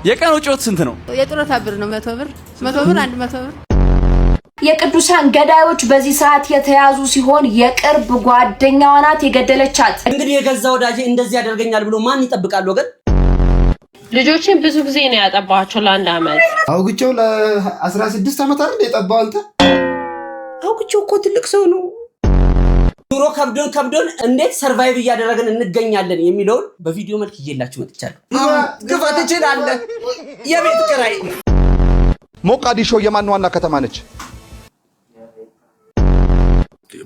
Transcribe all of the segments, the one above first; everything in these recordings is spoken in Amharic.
የቀን ወጪዎት ስንት ነው? የጡረታ ብር ነው 100 ብር 100 ብር 100 ብር። የቅዱሳን ገዳዮች በዚህ ሰዓት የተያዙ ሲሆን የቅርብ ጓደኛዋ ናት የገደለቻት። እንግዲህ የገዛ ወዳጄ እንደዚህ ያደርገኛል ብሎ ማን ይጠብቃል ወገን? ልጆችን ብዙ ጊዜ ነው ያጠባቸው ለአንድ አመት። አውግቸው ለ16 አመት አይደል የጠባው አንተ? አውግቸው እኮ ትልቅ ሰው ነው። ኑሮ ከብዶን እንዴት ሰርቫይቭ እያደረግን እንገኛለን የሚለውን በቪዲዮ መልክ ይዤላችሁ መጥቻለሁ። ግፋት ትችላለህ። የቤት ኪራይ ሞቃዲሾ የማን ዋና ከተማ ነች?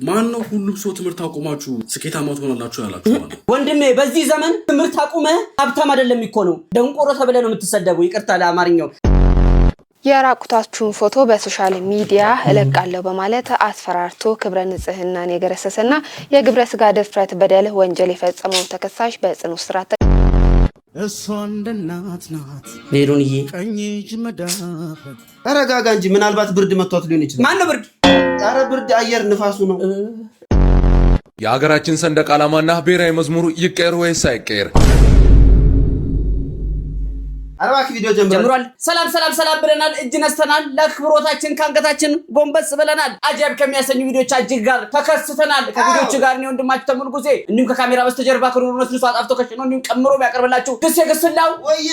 ማን ነው ሁሉም ሰው ትምህርት አቁማችሁ ስኬታማ ትሆናላችሁ ያላችሁ ማለት? ወንድሜ በዚህ ዘመን ትምህርት አቁመህ ሀብታም አይደለም የሚኮነው ደንቆሮ ተብለህ ነው የምትሰደበው። ይቅርታ ለአማርኛው። የራቁታችሁን ፎቶ በሶሻል ሚዲያ እለቃለሁ በማለት አስፈራርቶ ክብረ ንጽህናን የገረሰሰና የግብረ ስጋ ድፍረት በደል ወንጀል የፈጸመው ተከሳሽ በጽኑ እስራት እሷ እንደናት ናት ሜሮንዬ ቀኝ እጅ መዳፍ። ተረጋጋ እንጂ ምናልባት ብርድ መቷት ሊሆን ይችላል። ማን ነው ብርድ? ኧረ ብርድ አየር ንፋሱ ነው። የሀገራችን ሰንደቅ ዓላማና ብሔራዊ መዝሙሩ ይቀየር ወይስ አይቀየር? አረባክ ቪዲዮ ጀምሯል። ሰላም ብለናል። እጅ ነስተናል። ለክብሮታችን ካንገታችን ጎንበስ ብለናል። አጀብ ከሚያሰኙ ቪዲዮዎች አጅግ ጋር ተከስተናል። ከቪዲዮቹ ጋር ነው ወንድማችሁ ተሙን ጉዜ እንዲሁም ከካሜራ በስተጀርባ ከሩሩነት ንሱ አጣፍቶ ከሽኖ እንዲሁም ቀምሮ ቢያቀርብላችሁ ደስ የገስላው ወዬ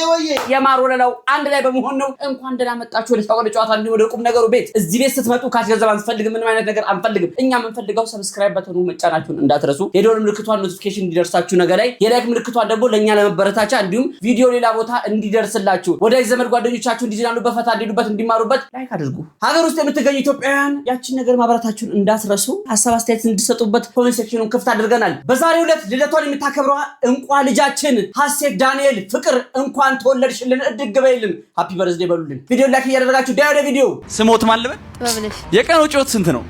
የማር ወለላው አንድ ላይ በመሆን ነው። እንኳን ደህና መጣችሁ ወደ ታወለ ጨዋታ እንዲሁ ወደ ቁም ነገሩ ቤት። እዚህ ቤት ስትመጡ ካሽ ገንዘብ አንፈልግም፣ ምንም አይነት ነገር አንፈልግም። እኛ የምንፈልገው ሰብስክራይብ በተኑ መጫናችሁን እንዳትረሱ። የደወል ምልክቷን ኖቲፊኬሽን እንዲደርሳችሁ ነገ ላይ የላይክ ምልክቷን ደግሞ ለኛ ለመበረታቻ እንዲሁም ቪዲዮ ሌላ ቦታ እንዲደርስ ወዳጅ ዘመድ ጓደኞቻችሁ እንዲዝናኑ በፈታ እንዲሉበት እንዲማሩበት ላይክ አድርጉ። ሀገር ውስጥ የምትገኙ ኢትዮጵያውያን ያቺን ነገር ማብራታችሁን እንዳትረሱ። ሀሳብ አስተያየት እንድትሰጡበት ኮሜንት ሴክሽኑን ክፍት አድርገናል። በዛሬው ዕለት ልደቷን የምታከብረው እንቋ ልጃችን ሀሴት ዳንኤል ፍቅር እንኳን ተወለድሽልን እድግ በይልን ሃፒ በርዝዴ በሉልን። ቪዲዮ ላይክ እያደረጋችሁ ዳይ ወደ ቪዲዮ ስሞት ማለበት ባብለሽ የቀን ወጪዎት ስንት ነው?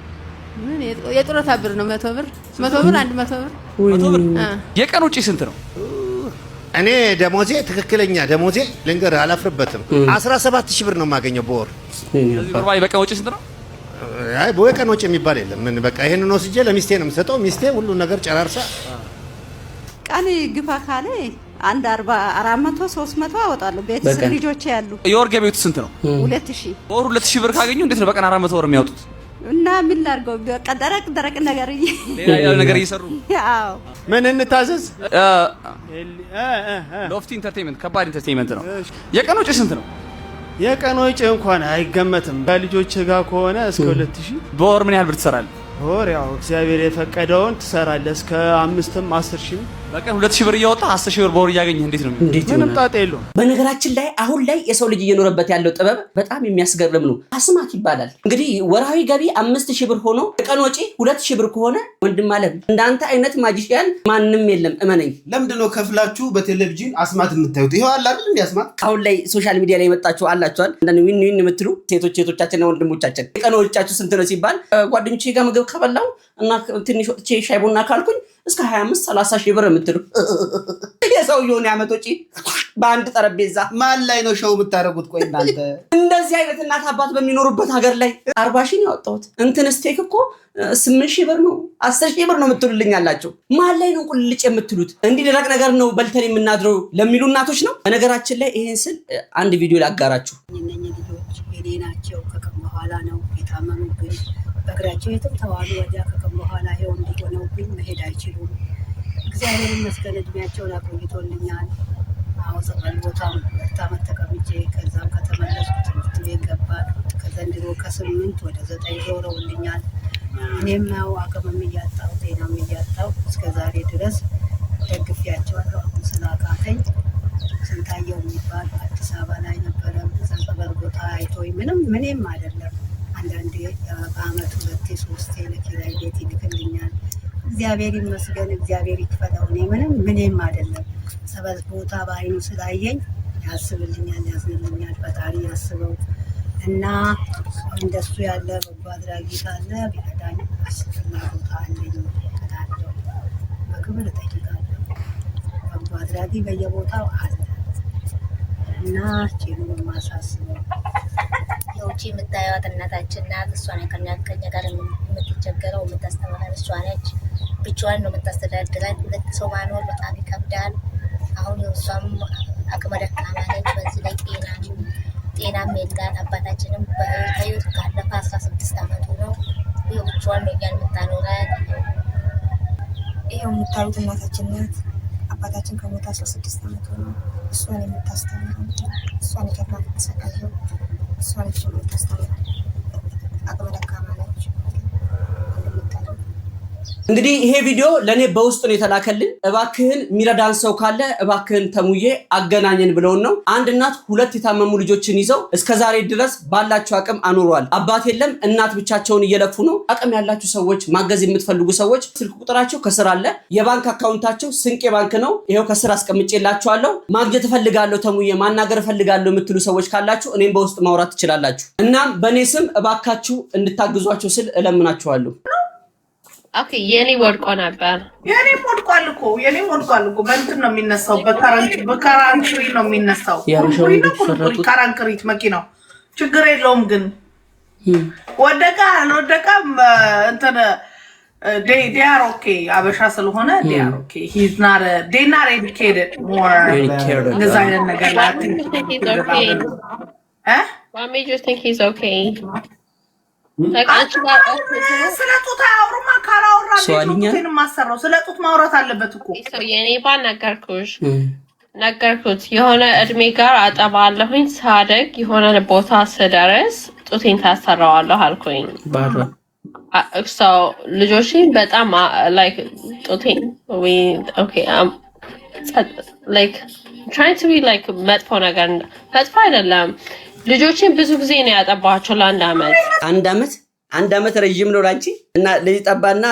ምን የጡረታ ብር ነው 100 ብር 100 ብር 100 ብር 100 ብር። የቀን ወጪ ስንት ነው? እኔ ደሞዜ ትክክለኛ ደሞዜ ልንገር አላፍርበትም 17000 ብር ነው የማገኘው በወር። በቀን ወጪ ስንት ነው? አይ በቀን ወጪ የሚባል የለም። ምን በቃ ይሄንን ወስጄ ለሚስቴ ነው የምሰጠው። ሚስቴ ሁሉ ነገር ጨራርሳ ቀን ግፋ ካለ አንድ 400 300 አወጣለሁ። ቤተሰብ ልጆች ያሉ። የወር ገቢው ስንት ነው? 2000 በወር 2000 ብር ካገኙ እንዴት ነው በቀን 400 ብር የሚያወጡት? እና ምን ላድርገው? በቃ ደረቅ ነገር ሌላ ነገር እየሰሩ ያው ምን እንታዘዝ? ሎፍቲ ኢንተርቴይንመንት ከባድ ኢንተርቴይንመንት ነው። የቀን ወጪ ስንት ነው? የቀን ወጪ እንኳን አይገመትም። በልጆች ጋር ከሆነ እስከ 2000። በወር ምን ያህል ብር ትሰራለህ? በወር ያው እግዚአብሔር የፈቀደውን ትሰራለህ። እስከ 5ም 10000 በቀን 2000 ብር እያወጣ 10000 ብር በወር እያገኘህ እንዴት ነው? ምንም ጣጣ የለውም። በነገራችን ላይ አሁን ላይ የሰው ልጅ እየኖረበት ያለው ጥበብ በጣም የሚያስገርም ነው። አስማት ይባላል። እንግዲህ ወራዊ ገቢ 5000 ብር ሆኖ የቀን ወጪ 2000 ብር ከሆነ ወንድም አለም እንዳንተ አይነት ማጂሽያን ማንም የለም እመነኝ። ለምንድነው ከፍላችሁ በቴሌቪዥን አስማት የምታዩት? ይሄው አለ አይደል እንዴ አስማት? አሁን ላይ ሶሻል ሚዲያ ላይ መጣችሁ አላችኋል እንደኔ ዊን የምትሉ ሴቶቻችንና ወንድሞቻችን የቀን ወጪያችሁ ስንት ነው ሲባል ጓደኞቼ ጋር ምግብ ከበላው እና ትንሽ ወጥቼ ሻይ ቡና ካልኩኝ እስከ 25-30 ሺህ ብር የምትሉ የሰውየውን ያመት ወጪ በአንድ ጠረጴዛ ማን ላይ ነው ሾው የምታደርጉት? ቆይ እናንተ እንደዚህ አይነት እናት አባት በሚኖሩበት ሀገር ላይ 40 ሺህ ነው ያወጣሁት እንትን ስቴክ እኮ 8 ሺህ ብር ነው 10 ሺህ ብር ነው የምትሉልኝ አላችሁ። ማን ላይ ነው ቁልጭ የምትሉት? እንዲህ ደረቅ ነገር ነው በልተን የምናድረው ለሚሉ እናቶች ነው። በነገራችን ላይ ይሄን ስል አንድ ቪዲዮ ላጋራችሁ። እነኚህ ልጆች የኔ ናቸው። ከቀን በኋላ ነው የታመሙብኝ። በእግራቸው የትም ተዋሉ ወዲያ ከቀን በኋላ ይኸው እንዲሆነውብኝ መሄድ አይችሉም። እግዚአብሔር ይመስገን እድሜያቸውን አቆይቶልኛል። አሁን ጸበል ቦታም 2 ዓመት ተቀምጬ ከዛም ከተመለስኩ ትምህርት ቤት ገባን። ከዘንድሮ ከ8 ወደ 9 ዞረውልኛል። እኔም ያው አቅምም እያጣሁ ጤናም እያጣሁ እስከ ዛሬ ድረስ ደግፊያቸዋለሁ። አሁን ስላቃተኝ ስንታየው የሚባል አዲስ አበባ ላይ ነበረ። እዛ ጸበል ቦታ አይቶኝ ምንም አይደለም። አንዳንዴ በአመት 2-3 ለኪራይ ቤት ይልክልኛል። እግዚአብሔር ይመስገን፣ እግዚአብሔር ይክፈለው። እኔ ምንም አይደለም። ጸበል ቦታ በአይኑ ስላየኝ ያስብልኛል፣ ያዝንልኛል። ፈጣሪ ያስበው እና እንደሱ ያለ በጎ አድራጊ ካለ ቢረዳኝ ፍላጎት አለኝ እላለሁ። በክብር እጠይቃለሁ። በጎ አድራጊ በየቦታው አለ እና ቼሉን የማሳስበው የውጪ የምታየዋት እናታችን ናት። እሷ ነች ከኛ ጋር የምትቸገረው የምታስተምረን እሷ ነች። ብቻዋን ነው የምታስተዳድረን። 2 ሰው ማኖር በጣም ይከብዳል። አሁን እሷም አቅመ ደካማ ነች። በዚህ ላይ ጤናም የላት። አባታችንም ከህይወት ካለፈ 16 ዓመቱ ነው። ይኸው ብቻዋን ነው እኛን የምታኖረን። ይኸው የምታዩት እናታችን ናት። አባታችን ከሞተ 16 ዓመቱ ነው። እሷን የምታስተምረው እሷን የከፋ ተሰቃየው እሷን የምታስተምረው አቅመ ደካማ ነች። እንግዲህ ይሄ ቪዲዮ ለኔ በውስጥ ነው የተላከልን። እባክህን ሚረዳን ሰው ካለ እባክህን ተሙዬ አገናኘን ብለውን ነው። አንድ እናት 2 የታመሙ ልጆችን ይዘው እስከዛሬ ድረስ ባላቸው አቅም አኑረዋል። አባት የለም፣ እናት ብቻቸውን እየለፉ ነው። አቅም ያላችሁ ሰዎች፣ ማገዝ የምትፈልጉ ሰዎች ስልክ ቁጥራቸው ከስር አለ። የባንክ አካውንታቸው ስንቄ ባንክ ነው። ይሄው ከስር አስቀምጬላችኋለሁ። ማግኘት እፈልጋለሁ ተሙዬ ማናገር እፈልጋለሁ የምትሉ ሰዎች ካላችሁ እኔም በውስጥ ማውራት ትችላላችሁ። እናም በኔ ስም እባካችሁ እንድታግዟቸው ስል እለምናችኋለሁ። ኦኬ የኔ ወድቆ ነበር። የኔም ወድቋል እኮ በእንትን ነው የሚነሳው፣ በካራንክሪ ነው የሚነሳው። ካራንክሪት መኪናው ችግር የለውም ግን ወደቃ አልወደቃም እንትን they are okay አበሻ ስለሆነ they are okay. they not educated more እንደዛ አይነት ነገር ላይ Why made you think he's okay? ስለጡት አውሩማ ካላወራ ቢቱን ማሰራው ስለጡት ማውራት አለበት እኮ የኔ ባል ነገርኩት የሆነ እድሜ ጋር አጠባለሁኝ ሳደግ የሆነ ቦታ ስደርስ ጡቴን ታሰራዋለሁ አልኩኝ። ልጆቼ በጣም like ጡቴን trying to be like መጥፎ ነገር መጥፎ አይደለም። ልጆችን ብዙ ጊዜ ነው ያጠባቸው ለአንድ አመት። አንድ አመት ረጅም ነው ላንቺ እና ለዚህ ጠባና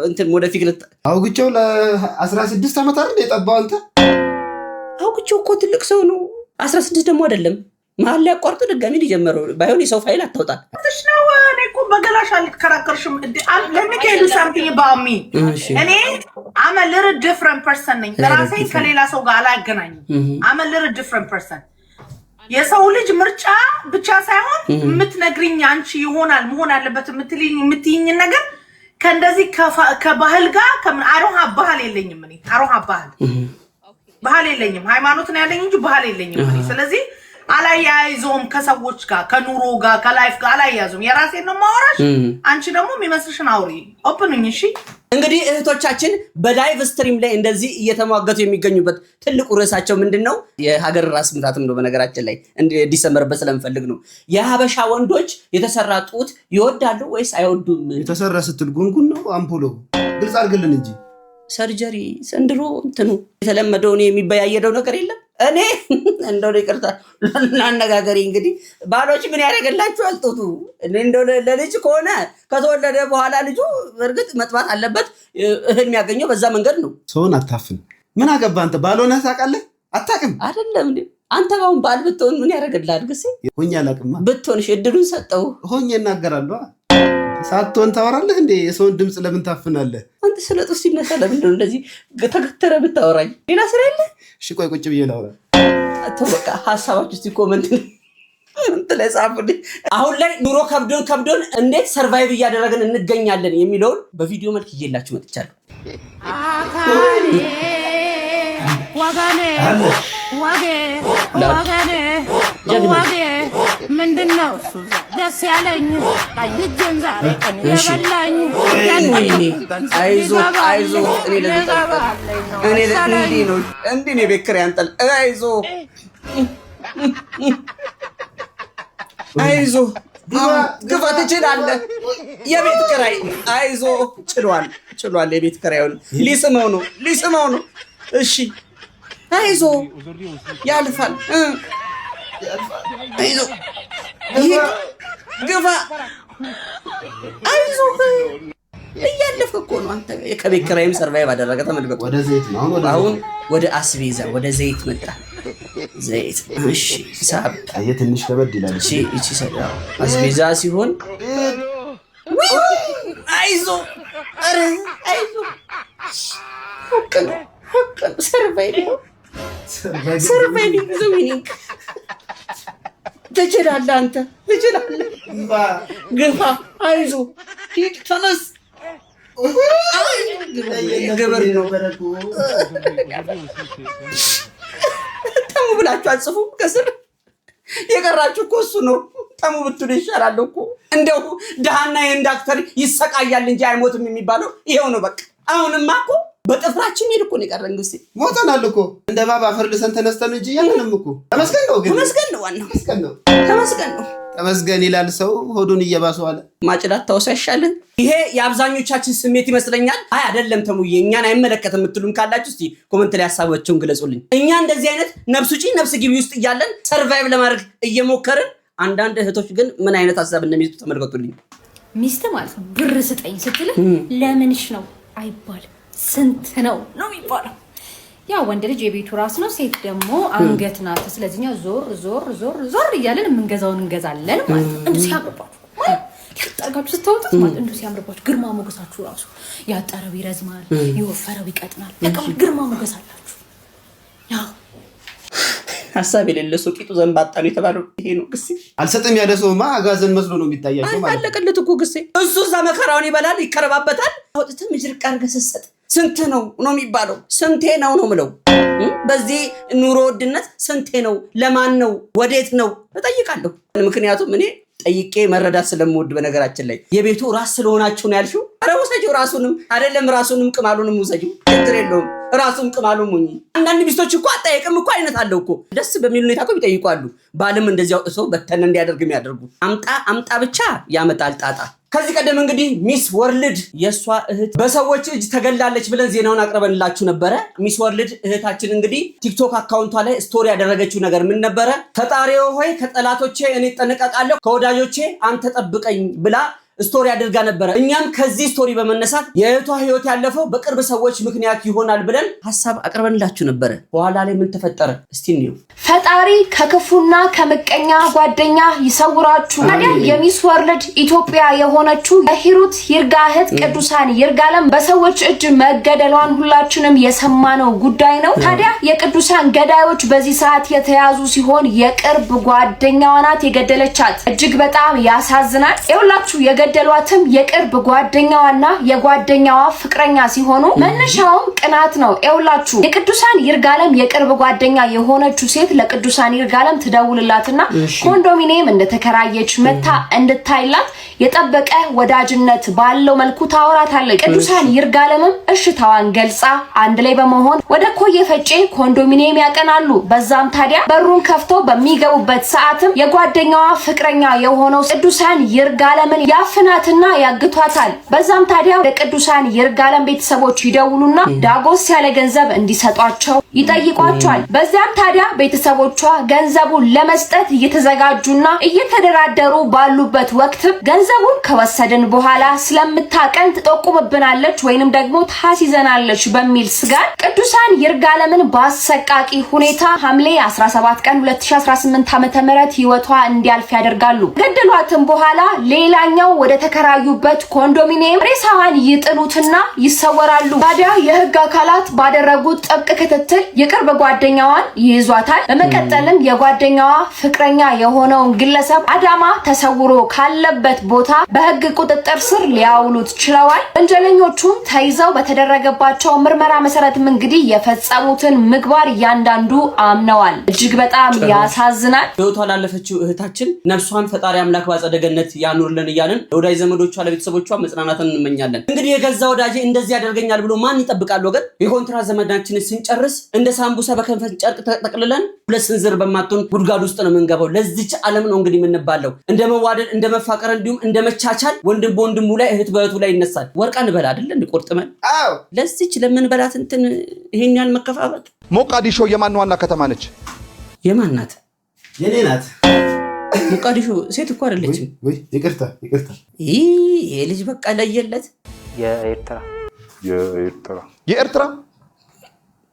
እንትን ወደፊት አውግቸው ለ16 አመት አይደል የጠባው አንተ? አውግቸው እኮ ትልቅ ሰው ነው። 16 ደግሞ አይደለም መሀል ላይ አቋርጦ ድጋሚ ሊጀምረው ባይሆን የሰው ፋይል አታውጣ። እሺ ነው እኔ እኮ በገላሽ አልከራከርሽም። ለምከዱ something about me እኔ I'm a little different person ነኝ። ራሴን ከሌላ ሰው ጋር አላገናኝም። I'm a little different person የሰው ልጅ ምርጫ ብቻ ሳይሆን የምትነግሪኝ አንቺ ይሆናል መሆን አለበት የምትይኝ ነገር ከእንደዚህ ከባህል ጋር አሮሃ ባህል የለኝም። እኔ አሮሃ ባህል የለኝም። ሃይማኖት ነው ያለኝ እንጂ ባህል የለኝም። ስለዚህ አላያይዞም ከሰዎች ጋር ከኑሮ ጋር ከላይፍ ጋር አላያይዞም። የራሴን ነው ማወራሽ። አንቺ ደግሞ የሚመስልሽን አውሪ። ኦፕንኝ። እሺ እንግዲህ እህቶቻችን በላይቭ ስትሪም ላይ እንደዚህ እየተሟገቱ የሚገኙበት ትልቁ ርዕሳቸው ምንድነው? የሀገር ራስ ምታትም ነው። በነገራችን ላይ እንዲሰመርበት ስለምፈልግ ነው። የሀበሻ ወንዶች የተሰራ ጡት ይወዳሉ ወይስ አይወዱም? የተሰራ ስትል ጉንጉን ነው አምፖሎ ግልጽ አድርግልን እንጂ ሰርጀሪ ሰንድሮ እንትኑ የተለመደው ነው የሚበያየደው ነገር የለም። እኔ እንደው ይቅርታ ለአነጋገሪ እንግዲህ ባሎች ምን ያደርግላችኋል? ጡቱ እንደው ለልጅ ከሆነ ከተወለደ በኋላ ልጁ እርግጥ መጥባት አለበት። እህል የሚያገኘው በዛ መንገድ ነው። ሰውን አታፍን። ምን አገባ አንተ ባልሆነህ ታውቃለህ? አታውቅም አይደለም እንዴ? አንተ ባሁን ባል ብትሆን ምን ያደርግልሃል? ግሴ ሆኜ አላውቅማ። ብትሆንሽ እድሉን ሰጠው ሆኜ እናገራለሁ። ሳትሆን ታወራለህ እንዴ? የሰውን ድምፅ ለምን ታፍናለህ? አንተ ስለ ጡት ሲነሳ ለምንድን ነው እንደዚህ ተከተረ ብታወራኝ? ሌላ ስራ የለ? እሺ ቆይ ቁጭ ብዬ ላውራ። በቃ ሀሳባችሁ እስቲ ኮመንት ላይ ጻፉልኝ። አሁን ላይ ኑሮ ከብዶን እንዴት ሰርቫይቭ እያደረግን እንገኛለን የሚለውን በቪዲዮ መልክ ይዤላችሁ መጥቻለሁ። ዋጌ ምንድነው ደስ ያለኝ ቀይጄን ዛሬ ቀን የበላኝ አይዞህ እንዲህ ነው ቤት ኪራይ አንጠል አይዞህ ግፋ ትችላለህ። የቤት ኪራይ አይዞህ ችሏል። የቤት ኪራዩን ሊስመው ነው። እሺ አይዞህ ያልፋል። አይዞህ ግፋ አይዞህ እያለፍክ እኮ ነው አንተ። ከቤት ኪራይም ሰርቫይቭ አደረገ። ተመልከቱ። አሁን ወደ አስቤዛ ወደ ዘይት መጣ። ዘይት እሺ ሳብ ትንሽ ከበድ ይላል። እቺ አስቤዛ ሲሆን አይዞህ ኧረ አይዞህ ሰርቫይቭ ትችላለህ። አንተ ትችላለህ። ግፋ አይዞህ ሂድ ተነስ። ግብር ነው ተሙ ብላችሁ አጽፉም ከስር የቀራችሁ እኮ እሱ ነው። ተሙ ብትሉ ይሻላል እኮ እንደው ደሃና የህንድ አክተር ይሰቃያል እንጂ አይሞትም የሚባለው ይሄው ነው በቃ። አሁንማ እኮ በጥፍራችን ሄድ እኮ ነው የቀረን ግስ ሞተናል እኮ እንደ ባባ ፈርልሰን ተነስተን እንጂ ያንንም እኮ ተመስገን ነው። ግን ተመስገን ነው ዋናው ተመስገን ነው። ተመስገን ይላል ሰው ሆዱን እየባሰው አለ። ማጭላት ተወሳሻለ። ይሄ የአብዛኞቻችን ስሜት ይመስለኛል። አይ አይደለም ተሙዬ እኛን አይመለከትም የምትሉም ካላችሁ እስቲ ኮሜንት ላይ ሐሳባችሁን ግለጹልኝ። እኛ እንደዚህ አይነት ነፍስ ውጪ ነፍስ ግቢ ውስጥ እያለን ሰርቫይቭ ለማድረግ እየሞከርን አንዳንድ እህቶች ግን ምን አይነት ሐሳብ እንደሚይዙ ተመልከቱልኝ። ሚስት ማለት ነው ብር ስጠኝ ስትል ለምንሽ ነው አይባልም፣ ስንት ነው የሚባለው። ያ ወንድ ልጅ የቤቱ ራስ ነው፣ ሴት ደግሞ አንገት ናት። ስለዚህኛ ዞር እያለን የምንገዛውን እንገዛለን ማለት ነው። እንዱ ሲያምርባችሁ ያጣጋችሁ ስታወጡት ማለት እንዱ ሲያምርባችሁ ግርማ ሞገሳችሁ ራሱ ያጠረው ይረዝማል፣ ይወፈረው ይቀጥናል። በቃ ግርማ ሞገስ አላችሁ። ያ ሐሳብ የሌለ ሰው ቂጡ ዘንባጣ ነው የተባለው ይሄ ነው ግሴ። አልሰጥም ያለ ሰውማ አጋዘን መስሎ ነው የሚታያቸው ማለት ነው። አለቀለት እኮ ግሴ። እሱ እዛ መከራውን ይበላል ይከረባበታል። አውጥተህ ምጅርቅ አድርገህ ስትሰጥ ስንት ነው የሚባለው? ስንቴ ነው ምለው። በዚህ ኑሮ ውድነት ስንቴ ነው? ለማን ነው? ወዴት ነው እጠይቃለሁ። ምክንያቱም እኔ ጠይቄ መረዳት ስለምወድ በነገራችን ላይ የቤቱ ራስ ስለሆናችሁ ነው ያልሽው። ኧረ ውሰጂው፣ ራሱንም አይደለም ራሱንም ቅማሉንም ውሰጂው፣ ችግር የለውም። ራሱም ቅማሉም ሙኝ። አንዳንድ ሚስቶች እኮ አጠያየቅም እኮ አይነት አለው እኮ ደስ በሚል ሁኔታ እኮ ይጠይቋሉ። ባልም እንደዚህ አውጥቶ በተን እንዲያደርግ የሚያደርጉ አምጣ ብቻ ያመጣል ጣጣ። ከዚህ ቀደም እንግዲህ ሚስ ወርልድ የሷ እህት በሰዎች እጅ ተገላለች ብለን ዜናውን አቅርበንላችሁ ነበረ። ሚስ ወርልድ እህታችን እንግዲህ ቲክቶክ አካውንቷ ላይ ስቶሪ ያደረገችው ነገር ምን ነበረ? ፈጣሪዬ ሆይ ከጠላቶቼ እኔ እጠነቀቃለሁ፣ ከወዳጆቼ አንተ ጠብቀኝ ብላ ስቶሪ አድርጋ ነበረ። እኛም ከዚህ ስቶሪ በመነሳት የእህቷ ህይወት ያለፈው በቅርብ ሰዎች ምክንያት ይሆናል ብለን ሐሳብ አቅርበንላችሁ ነበረ። በኋላ ላይ ምን ተፈጠረ እስቲ እንየው። ፈጣሪ ከክፉና ከምቀኛ ጓደኛ ይሰውራችሁ። ታዲያ የሚስ ወርልድ ኢትዮጵያ የሆነችው የሂሩት ይርጋ እህት ቅዱሳን ይርጋለም በሰዎች እጅ መገደሏን ሁላችንም የሰማነው ጉዳይ ነው። ታዲያ የቅዱሳን ገዳዮች በዚህ ሰዓት የተያዙ ሲሆን የቅርብ ጓደኛዋ ናት የገደለቻት። እጅግ በጣም ያሳዝናል። ይኸውላችሁ የገደሏትም የቅርብ ጓደኛዋና የጓደኛዋ ፍቅረኛ ሲሆኑ መነሻውም ቅናት ነው። ይኸውላችሁ የቅዱሳን ይርጋለም የቅርብ ጓደኛ የሆነችው ሴት ለቅዱሳን ይርጋለም ትደውልላትና ኮንዶሚኒየም እንደተከራየች መታ እንድታይላት የጠበቀ ወዳጅነት ባለው መልኩ ታወራታለች። ቅዱሳን ይርጋለምም እሽታዋን ገልጻ አንድ ላይ በመሆን ወደ ኮየ ፈጬ ኮንዶሚኒየም ያቀናሉ። በዛም ታዲያ በሩን ከፍተው በሚገቡበት ሰዓትም የጓደኛዋ ፍቅረኛ የሆነው ቅዱሳን ይርጋለምን ያፍናትና ያግቷታል። በዛም ታዲያ ለቅዱሳን ይርጋለም ቤተሰቦች ይደውሉና ዳጎስ ያለ ገንዘብ እንዲሰጧቸው ይጠይቋቸዋል። በዛም ታዲያ ቤተሰቦቿ ገንዘቡን ለመስጠት እየተዘጋጁና እየተደራደሩ ባሉበት ወቅት ገንዘቡን ከወሰድን በኋላ ስለምታቀን ትጠቁምብናለች ወይንም ደግሞ ታሲዘናለች በሚል ስጋት ቅዱሳን ይርጋለምን በአሰቃቂ ሁኔታ ሐምሌ 17 ቀን 2018 ዓ.ም ህይወቷ እንዲያልፍ ያደርጋሉ። ገደሏትም በኋላ ሌላኛው ወደ ተከራዩበት ኮንዶሚኒየም ሬሳዋን ይጥሉትና ይሰወራሉ። ታዲያ የህግ አካላት ባደረጉት ጥብቅ ክትትል የቅርብ ጓደኛዋን ይይዟታል። በመቀጠልም የጓደኛዋ ፍቅረኛ የሆነውን ግለሰብ አዳማ ተሰውሮ ካለበት ቦታ በህግ ቁጥጥር ስር ሊያውሉት ችለዋል። ወንጀለኞቹም ተይዘው በተደረገባቸው ምርመራ መሰረትም እንግዲህ የፈጸሙትን ምግባር እያንዳንዱ አምነዋል። እጅግ በጣም ያሳዝናል። ህይወቷ ላለፈችው እህታችን ነፍሷን ፈጣሪ አምላክ ባጸደ ገነት ያኑርልን እያልን ለወዳጅ ዘመዶቿ ለቤተሰቦቿ መጽናናትን እንመኛለን። እንግዲህ የገዛ ወዳጄ እንደዚህ ያደርገኛል ብሎ ማን ይጠብቃል ወገን? የኮንትራት ዘመዳችንን ስንጨርስ እንደ ሳምቡሳ በከንፈት ጨርቅ ተጠቅልለን ሁለት ስንዝር በማትሆን ጉድጓድ ውስጥ ነው የምንገባው። ለዚች ዓለም ነው እንግዲህ የምንባለው። እንደ መዋደድ እንደ መፋቀር እንዲሁም እንደ መቻቻል ወንድም በወንድሙ ላይ እህት በእህቱ ላይ ይነሳል። ወርቃ እንበላ አይደል እንቆርጥመን። አዎ ለዚች ለምንበላት እንትን ይሄን ያህል መከፋፈት። ሞቃዲሾ የማን ዋና ከተማ ነች? የማን ናት? የኔ ናት። ሞቃዲሾ ሴት እኮ አይደለችም። ወይ ይቅርታ። ይሄ ልጅ በቃ ለየለት። የኤርትራ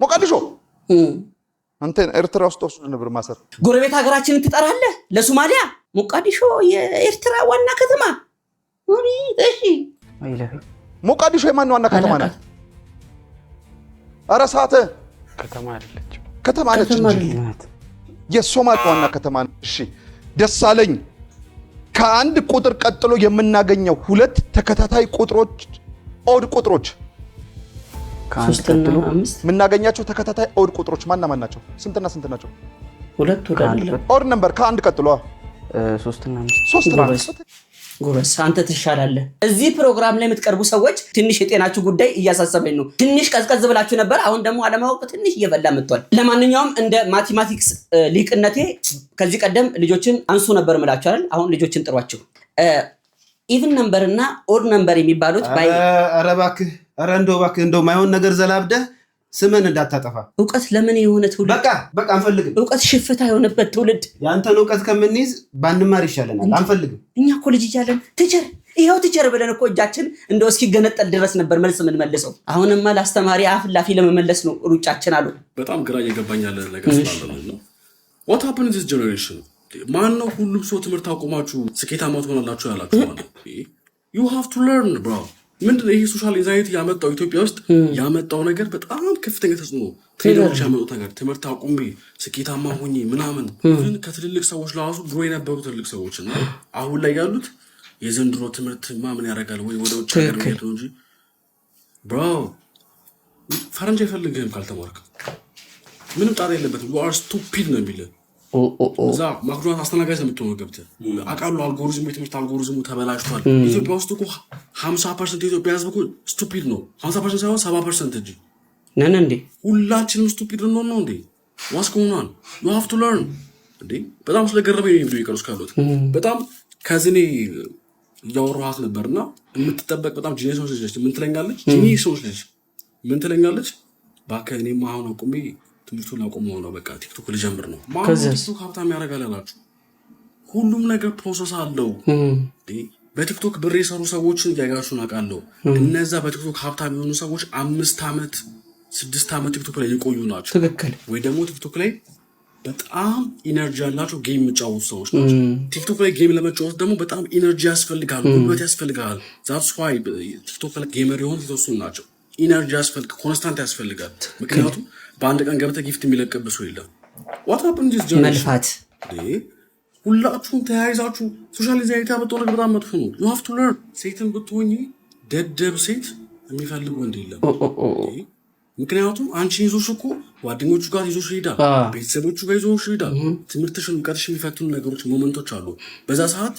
ሞቃዲሾ አንተ ኤርትራ ውስጥ ወስዶ ነበር ማሰር። ጎረቤት ሀገራችንን ትጠራለህ ለሶማሊያ? ሞቃዲሾ የኤርትራ ዋና ከተማ። እሺ ሞቃዲሾ የማን ዋና ከተማ ናት? ኧረ ሰዓት ከተማ አይደለችም። ከተማ ነች እንጂ የሶማሊያ ዋና ከተማ ነች። እሺ ደሳለኝ ከአንድ ቁጥር ቀጥሎ የምናገኘው ሁለት ተከታታይ ቁጥሮች ኦድ ቁጥሮች 3 እና 5 የምናገኛቸው ተከታታይ ኦድ ቁጥሮች ማን ናቸው? ስንትና ስንት ናቸው? 2 ወደ አይደለም ኦድ ነምበር ከአንድ ቀጥሎ 3 እና 5 3 እና 5 ጎበስ አንተ ትሻላለህ። እዚህ ፕሮግራም ላይ የምትቀርቡ ሰዎች ትንሽ የጤናችሁ ጉዳይ እያሳሰበኝ ነው። ትንሽ ቀዝቀዝ ብላችሁ ነበር። አሁን ደግሞ አለማወቅ ትንሽ እየበላ መጥቷል። ለማንኛውም እንደ ማቴማቲክስ ሊቅነቴ ከዚህ ቀደም ልጆችን አንሱ ነበር ምላችሁ አይደል? አሁን ልጆችን ጥሯቸው። ኢቭን ነምበር እና ኦድ ነምበር የሚባሉት ኧረ እባክህ እንደው ማይሆን ነገር ዘላብደህ ስምን እንዳታጠፋ። እውቀት ለምን የሆነ ትውልድ በቃ አንፈልግም። እውቀት ሽፍታ የሆነበት ትውልድ ያንተን እውቀት ከምንይዝ ባንማር ይሻለናል። አንፈልግም። እኛ እኮ ልጅ እያለን ቲቸር ብለን እኮ እጃችን እንደው እስኪገነጠል ድረስ ነበር መልስ የምንመልሰው። አሁንማ ለአስተማሪ አፍላፊ ለመመለስ ነው ሩጫችን አሉ። በጣም ግራ እየገባኝ ያለ ነገር ስላለ ነው። What happened in this generation? ማን ነው ሁሉም ሰው ትምህርት አቆማችሁ ስኬታማ ትሆናላችሁ ያላችሁ ማለት? You have to learn bro። ምንድነው ይሄ ሶሻል ኢንዛይቲ ያመጣው ኢትዮጵያ ውስጥ ያመጣው ነገር በጣም ከፍተኛ ተጽዕኖ ትሬደሮች ያመጡት ነገር ትምህርት አቁሜ ስኬታማ ሆኜ ምናምን ግን ከትልልቅ ሰዎች ለራሱ ድሮ የነበሩ ትልልቅ ሰዎች እና አሁን ላይ ያሉት የዘንድሮ ትምህርት ምን ያደርጋል ወይ ወደ ውጭ ሀገር መሄድ ነው እንጂ ብሮ ፈረንጅ አይፈልግህም ካልተማርክ ምንም ጣጣ የለበትም። you are stupid ነው የሚልህ እዛ ማክዶናልድ አስተናጋጅ ነው የምትሆነው ገብተህ አቃሉ አልጎሪዝሙ የትምህርት አልጎሪዝሙ ተበላሽቷል። ኢትዮጵያ ውስጥ እኮ 50% የኢትዮጵያ ህዝብ እኮ ስቱፒድ ነው። 50% ሳይሆን 70% እንጂ ነን እንዴ ሁላችንም ስቱፒድ ነው እንዴ? what's going on? you have to learn እንዴ በጣም ስለገረመኝ ነው ቪዲዮ ይቀርስ ካሉት በጣም ከዝኔ እያወራኋት ነበርና የምትጠበቅ በጣም ጂኒሶች ልጅ ምን ትለኛለች? ጂኒሶች ልጅ ምን ትለኛለች? ባከ እኔማ አሁን አቁሜ ትምህርቱን አቆመው ነው በቃ ቲክቶክ ልጀምር ነው። ማለት ቲክቶክ ሀብታም ያደርጋል አላችሁ። ሁሉም ነገር ፕሮሰስ አለው። በቲክቶክ ብር የሰሩ ሰዎችን ያጋሹን አውቃለሁ። እነዛ በቲክቶክ ሀብታም የሆኑ ሰዎች 5 ዓመት 6 ዓመት ቲክቶክ ላይ የቆዩ ናቸው። ትክክል። ወይ ደግሞ ቲክቶክ ላይ በጣም ኢነርጂ ያላቸው ጌም የሚጫወቱ ሰዎች ናቸው። ቲክቶክ ላይ ጌም ለመጫወት ደግሞ በጣም ኢነርጂ ያስፈልጋል፣ ጉልበት ያስፈልጋል። that's why ቲክቶክ ላይ ጌመር የሆኑ የተወሰኑ ናቸው። ኢነርጂ ያስፈልጋል፣ ኮንስታንት ያስፈልጋል። ምክንያቱም በአንድ ቀን ገብተህ ጊፍት የሚለቀብህ ሰው የለም። what happened this generation? መልፋት ሁላችሁም ተያይዛችሁ ሶሻሊዛይት ያመጣው ነገር በጣም መጥፎ ነው። you have to learn። ሴትን ብትሆኚ ደደብ ሴት የሚፈልግ ወንድ የለም። ምክንያቱም አንቺን ይዞሽ እኮ ጓደኞቹ ጋር ይዞሽ ይሄዳል፣ ቤተሰቦቹ ጋር ይዞሽ ይሄዳል። ትምህርትሽን እውቀትሽ የሚፈትኑ ነገሮች ሞመንቶች አሉ። በዛ ሰዓት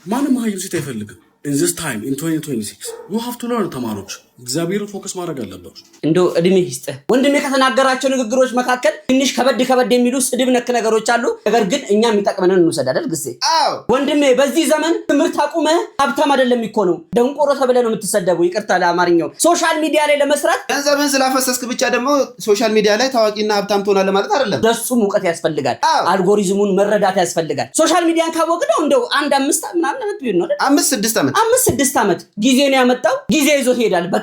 ማንም ሀይም ሴት አይፈልግም። in this time in 2026 you have to learn ተማሮች እግዚአብሔርን ፎከስ ማድረግ አለባችሁ። እንደው እድሜ ይስጥህ ወንድሜ። ከተናገራቸው ንግግሮች መካከል ትንሽ ከበድ የሚሉ ስድብ ነክ ነገሮች አሉ። ነገር ግን እኛ የሚጠቅመንን እንውሰድ አይደል ግዜ? ወንድሜ በዚህ ዘመን ትምህርት አቁመህ ሀብታም አይደለም የሚኮነው ደንቆሮ ተብለህ ነው የምትሰደበው። ይቅርታ ለአማርኛው። ሶሻል ሚዲያ ላይ ለመስራት ገንዘብን ስላፈሰስክ ብቻ ደግሞ ሶሻል ሚዲያ ላይ ታዋቂና ሀብታም ትሆናለህ ማለት አይደለም። ለሱም እውቀት ያስፈልጋል፣ አልጎሪዝሙን መረዳት ያስፈልጋል። ሶሻል ሚዲያን ካወቅነው እንደው 1-5 ምናምን ዓመት ቢሆን ነው 5-6 ዓመት ጊዜ ነው ያመጣው። ጊዜ ይዞት ይሄዳል። በቃ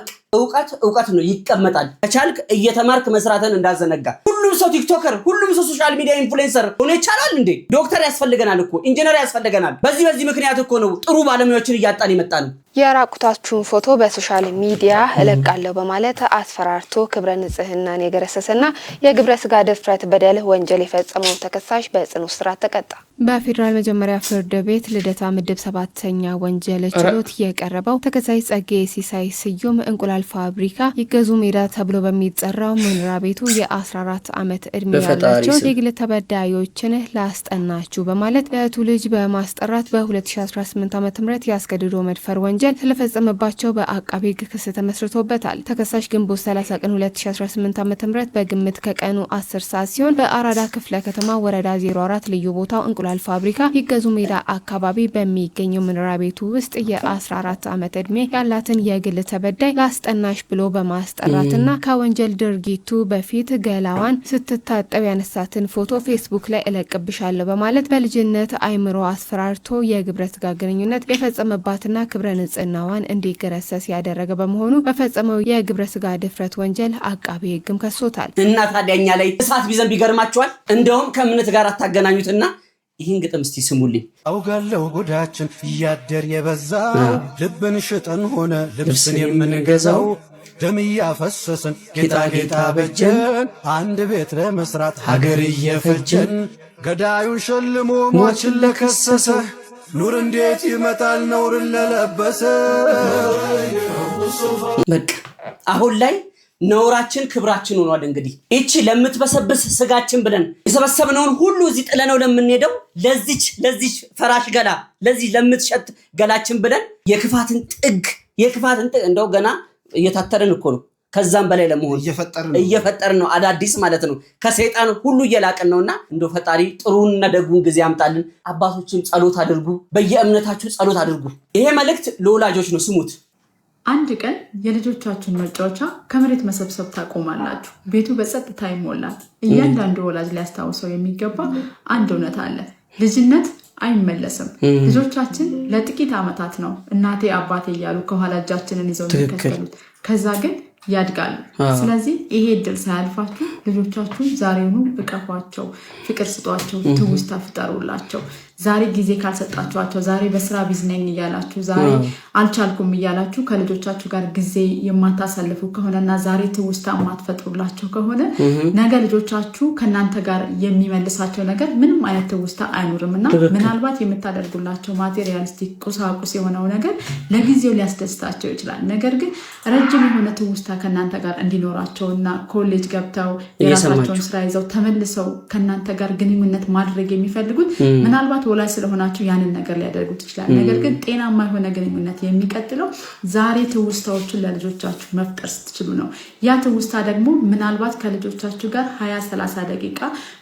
እውቀት ነው ይቀመጣል። ከቻልክ እየተማርክ መስራትን እንዳዘነጋ። ሁሉም ሰው ቲክቶከር፣ ሁሉም ሰው ሶሻል ሚዲያ ኢንፍሉዌንሰር ሆነ ይቻላል እንዴ? ዶክተር ያስፈልገናል እኮ ኢንጂነር ያስፈልገናል። በዚህ ምክንያት እኮ ነው ጥሩ ባለሙያዎችን እያጣን የመጣ ነው። የራቁታችሁን ፎቶ በሶሻል ሚዲያ እለቃለሁ በማለት አስፈራርቶ ክብረ ንጽህናን የገረሰሰና የግብረ ስጋ ድፍረት በደል ወንጀል የፈጸመው ተከሳሽ በጽኑ እስራት ተቀጣ። በፌዴራል መጀመሪያ ፍርድ ቤት ልደታ ምድብ 7ኛ ወንጀል ችሎት የቀረበው ተከሳሽ ጸጌ ሲሳይ ስዩም እንቁላል ፋብሪካ ይገዙ ሜዳ ተብሎ በሚጠራው መኖሪያ ቤቱ የ14 ዓመት እድሜ ያላቸው የግል ተበዳዮችን ላስጠናችሁ በማለት ለቱ ልጅ በማስጠራት በ2018 ዓ.ም ያስገድዶ መድፈር ወንጀል ስለፈጸመባቸው በአቃቤ ሕግ ክስ ተመስርቶበታል። ተከሳሽ ግንቦት 30 ቀን 2018 ዓ.ም በግምት ከቀኑ 10 ሰዓት ሲሆን በአራዳ ክፍለ ከተማ ወረዳ 04 ልዩ ቦታው እንቁላል ፋብሪካ ይገዙ ሜዳ አካባቢ በሚገኘው መኖሪያ ቤቱ ውስጥ የ14 ዓመት እድሜ ያላትን የግል ተበዳይ ላስጠናሽ ብሎ በማስጠራትና ከወንጀል ድርጊቱ በፊት ገላዋን ስትታጠብ ያነሳትን ፎቶ ፌስቡክ ላይ እለቅብሻለሁ በማለት በልጅነት አይምሮ አስፈራርቶ የግብረ ስጋ ግንኙነት የፈጸመባትና ክብረ ንጽህናዋን እንዲገረሰስ ያደረገ በመሆኑ በፈጸመው የግብረ ስጋ ድፍረት ወንጀል አቃቤ ሕግም ከሶታል። እና ታዲያኛ ላይ እሳት ቢዘንብ ይገርማቸዋል። እንደውም ከእምነት ጋር አታገናኙትና ይህን ግጥም እስቲ ስሙልኝ። አውጋለሁ ጉዳችን እያደር የበዛው ልብን ሽጠን ሆነ ልብስን የምንገዛው ደም እያፈሰስን ጌጣጌጣ በጀን አንድ ቤት ለመስራት ሀገር እየፈጀን ገዳዩን ሸልሞ ሟችን ለከሰሰ ኑር እንዴት ይመጣል ነውርን ለለበሰ። በቃ አሁን ላይ ነውራችን ክብራችን ሆኗል። እንግዲህ እቺ ለምትበሰብስ ስጋችን ብለን የሰበሰብነውን ሁሉ እዚህ ጥለነው ለምንሄደው ለዚች ፈራሽ ገላ ለዚህ ለምትሸት ገላችን ብለን የክፋትን ጥግ እንደው ገና እየታተረን እኮ ነው። ከዛም በላይ ለመሆን እየፈጠርን ነው አዳዲስ ማለት ነው። ከሰይጣን ሁሉ እየላቀን ነውና እንደው ፈጣሪ ጥሩና ደጉን ጊዜ ያምጣልን። አባቶችም ጸሎት አድርጉ፣ በየእምነታችሁ ጸሎት አድርጉ። ይሄ መልእክት ለወላጆች ነው፣ ስሙት። አንድ ቀን የልጆቻችሁን መጫወቻ ከመሬት መሰብሰብ ታቆማላችሁ። ቤቱ በጸጥታ ይሞላል። እያንዳንዱ ወላጅ ሊያስታውሰው የሚገባ አንድ እውነት አለ። ልጅነት አይመለስም። ልጆቻችን ለጥቂት ዓመታት ነው እናቴ አባቴ እያሉ ከኋላ እጃችንን ይዘው የሚከተሉት። ከዛ ግን ያድጋሉ። ስለዚህ ይሄ እድል ሳያልፋችሁ ልጆቻችሁን ዛሬውኑ እቀፏቸው፣ ፍቅር ስጧቸው፣ ትውስታ ፍጠሩላቸው። ዛሬ ጊዜ ካልሰጣችኋቸው፣ ዛሬ በስራ ቢዚ ነኝ እያላችሁ፣ ዛሬ አልቻልኩም እያላችሁ ከልጆቻችሁ ጋር ጊዜ የማታሳልፉ ከሆነና ዛሬ ትውስታ የማትፈጥሩላቸው ከሆነ ነገ ልጆቻችሁ ከእናንተ ጋር የሚመልሳቸው ነገር ምንም አይነት ትውስታ አይኖርምና ምናልባት የምታደርጉላቸው ማቴሪያሊስቲክ ቁሳቁስ የሆነው ነገር ለጊዜው ሊያስደስታቸው ይችላል። ነገር ግን ረጅም የሆነ ትውስታ ከእናንተ ጋር እንዲኖራቸውና ኮሌጅ ገብተው የራሳቸውን ስራ ይዘው ተመልሰው ከእናንተ ጋር ግንኙነት ማድረግ የሚፈልጉት ምናልባት ወላጅ ስለሆናችሁ ያንን ነገር ሊያደርጉት ይችላል። ነገር ግን ጤናማ የሆነ ግንኙነት የሚቀጥለው ዛሬ ትውስታዎችን ለልጆቻችሁ መፍጠር ስትችሉ ነው። ያ ትውስታ ደግሞ ምናልባት ከልጆቻችሁ ጋር 20-30 ደቂቃ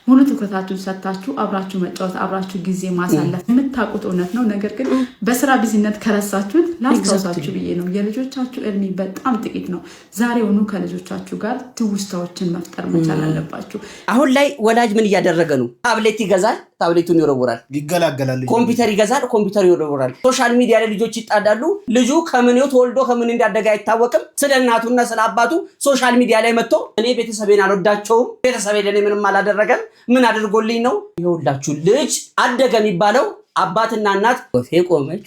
ሙሉ ትኩረታችሁን ሰጥታችሁ አብራችሁ መጫወት፣ አብራችሁ ጊዜ ማሳለፍ የምታውቁት እውነት ነው። ነገር ግን በስራ ቢዝነት ከረሳችሁት ላስታውሳችሁ ብዬ ነው። የልጆቻችሁ እድሜ በጣም ጥቂት ነው። ዛሬውኑ ከልጆቻችሁ ጋር ትውስታዎችን መፍጠር መቻል አለባችሁ። አሁን ላይ ወላጅ ምን እያደረገ ነው? ታብሌት ይገዛል፣ ታብሌቱን ይወረውራል። ይገላገላል። ኮምፒውተር ይገዛል፣ ኮምፒውተር ይወረውራል። ሶሻል ሚዲያ ላይ ልጆች ይጣዳሉ። ልጁ ከምንው ተወልዶ ከምን እንዳደገ አይታወቅም። ስለ እናቱና ስለ አባቱ ሶሻል ሚዲያ ላይ መጥቶ እኔ ቤተሰቤን አልወዳቸውም፣ ቤተሰቤ ለኔ ምንም አላደረገም፣ ምን አድርጎልኝ ነው? ይኸውላችሁ ልጅ አደገ የሚባለው አባትና እናት ወፌ ቆመች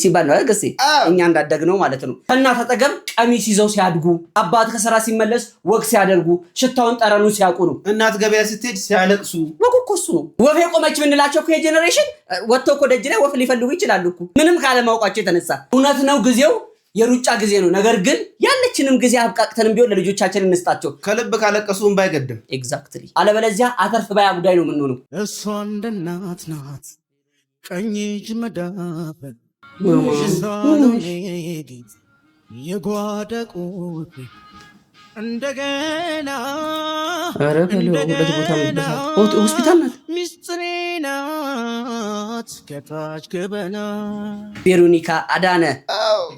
ሲባል ነው አይገሲ እኛ እንዳደግነው ማለት ነው። ከእናት አጠገብ ቀሚስ ይዘው ሲያድጉ፣ አባት ከስራ ሲመለስ ወግ ሲያደርጉ፣ ሽታውን ጠረኑ ሲያውቁ ነው። እናት ገበያ ስትሄድ ሲያለቅሱ ወግ እኮ እሱ ነው። ወፌ ቆመች ምንላቸው እኮ የጄኔሬሽን ወጥተው እኮ ደጅ ላይ ወፍ ሊፈልጉ ይችላሉ እኮ ምንም ካለማውቃቸው የተነሳ። እውነት ነው ጊዜው የሩጫ ጊዜ ነው። ነገር ግን ያለችንም ጊዜ አብቃቅተንም ቢሆን ለልጆቻችን እንስጣቸው። ከልብ ካለቀሱም ባይገድም ኤግዛክትሊ። አለበለዚያ አተርፍ ባያ ጉዳይ ነው የምንሆነው። እሷ እንደ እናት ናት ቀኝ እጅ መዳፍ የጓዳ ቁልፍ እንደገና ሆስፒታል ናት ሚስጥሬ ናት ከታች ገበና። ቬሮኒካ አዳነ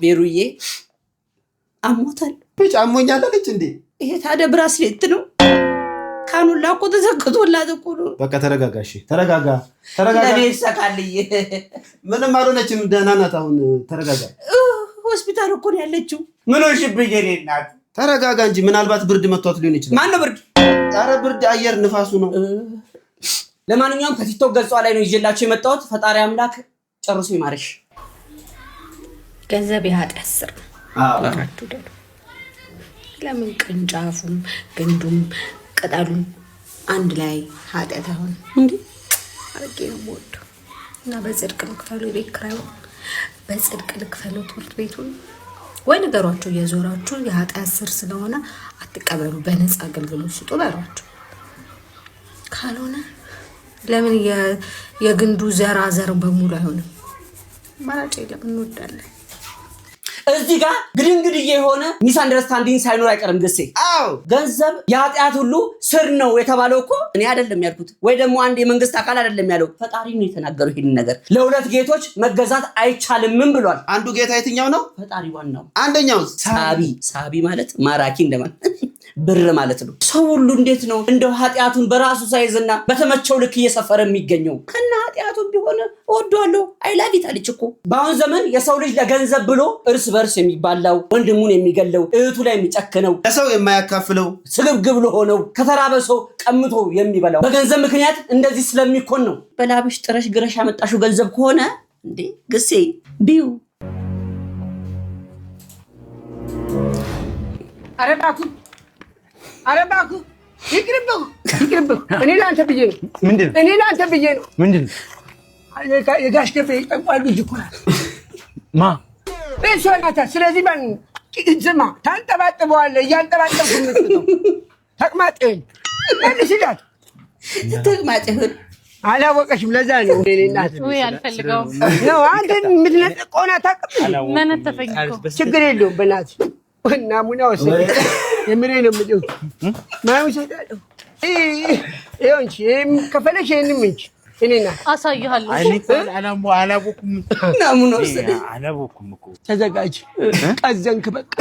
ቤሩዬ አሞታል። አሞኛል አለች እንዴ? ይሄ ታዲያ ብራስሌት ነው። ካኑላ እኮ ተዘግቶላት እኮ ነው። በቃ ተረጋጋ። እሺ ተረጋጋ። ለኔ ይሰቃልኝ። ምንም አልሆነችም፣ ደህና ናት። አሁን ተረጋጋ። ሆስፒታል እኮ ነው ያለችው። ምን ሆንሽብኝ የኔ እናት? ተረጋጋ እንጂ ምናልባት ብርድ መቷት ሊሆን ይችላል። ማነው ብርድ? ኧረ ብርድ አየር ንፋሱ ነው። ለማንኛውም ከቲክቶክ ገጿ ላይ ነው ይዤላችሁ የመጣሁት። ፈጣሪ አምላክ ጨርሶ ይማርሽ። ገንዘብ የኃጢአት ስር ነው። ለምን ቅርንጫፉም ግንዱም ቅጠሉም አንድ ላይ ኃጢአት አይሆንም እንዴ? አርጌ ነው የምወደው እና በጽድቅ ልክፈሉ የቤት ኪራዩን፣ በጽድቅ ልክፈሉ ትምህርት ቤቱን። ወይ ነገሯቸው እየዞራችሁ የኃጢአት ስር ስለሆነ አትቀበሉ፣ በነፃ አገልግሎት ስጡ በሏቸው። ካልሆነ ለምን የግንዱ ዘር በሙሉ አይሆንም? ማራጭ የለም፣ እንወዳለን። እዚህ ጋር ግድንግድዬ የሆነ ሚስ አንደርስታንዲንግ ሳይኖር አይቀርም። ግሴ አዎ ገንዘብ የኃጢአት ሁሉ ስር ነው የተባለው እኮ እኔ አይደለም ያልኩት፣ ወይ ደግሞ አንድ የመንግስት አካል አይደለም ያለው፣ ፈጣሪ ነው የተናገረው። ይሄን ነገር ለሁለት ጌቶች መገዛት አይቻልም ብሏል። አንዱ ጌታ የትኛው ነው? ፈጣሪ ዋናው። አንደኛው ሳቢ ማለት ማራኪ እንደማለት ብር ማለት ነው። ሰው ሁሉ እንዴት ነው እንደው ኃጢአቱን በራሱ ሳይዝና በተመቸው ልክ እየሰፈረ የሚገኘው? ከና ኃጢአቱን ቢሆን እወደዋለሁ አይላቪት አለች እኮ። በአሁን ዘመን የሰው ልጅ ለገንዘብ ብሎ እርስ በርስ የሚባላው፣ ወንድሙን የሚገለው፣ እህቱ ላይ የሚጨክነው፣ ለሰው የማያካፍለው፣ ስግብግብ ለሆነው ከተራበ ሰው ቀምቶ የሚበላው በገንዘብ ምክንያት እንደዚህ ስለሚኮን ነው። በላብሽ ጥረሽ ግረሽ ያመጣሽው ገንዘብ ከሆነ እንዴ ግሴ ቢዩ አረባኩ ይቅርብህ። እኔ ለአንተ ብዬ ነው። ምንድን እኔ ለአንተ ብዬ ነው። ምንድን የጋሽ ገፌ ጠንቋይ ልጅ እኮ ናት። ማ እሷ ናት። ስለዚህ ስማ ታንጠባጥበዋለህ እያንጠባጠብኩ የምትለው ተቅማጥህን መልስላት። ተቅማጥህን አላወቀሽም። ለዛ ነው እኔ እናት ወይ አልፈልገውም ነው አንተ የምትነጥቀውና ታውቅም። ምን ተፈኝኮ ችግር የለውም በእናትህ ናሙና ወሰደ የምሬ ነው የምልህ ማን ይሰጣለሁ ይኸው እንጂ ከፈለሽ ይሄንም እንጂ እኔና አሳይሃለሁ። አላወኩም ናሙና ወሰደ አላወኩም እኮ ተዘጋጅ ቀዘንክ በቃ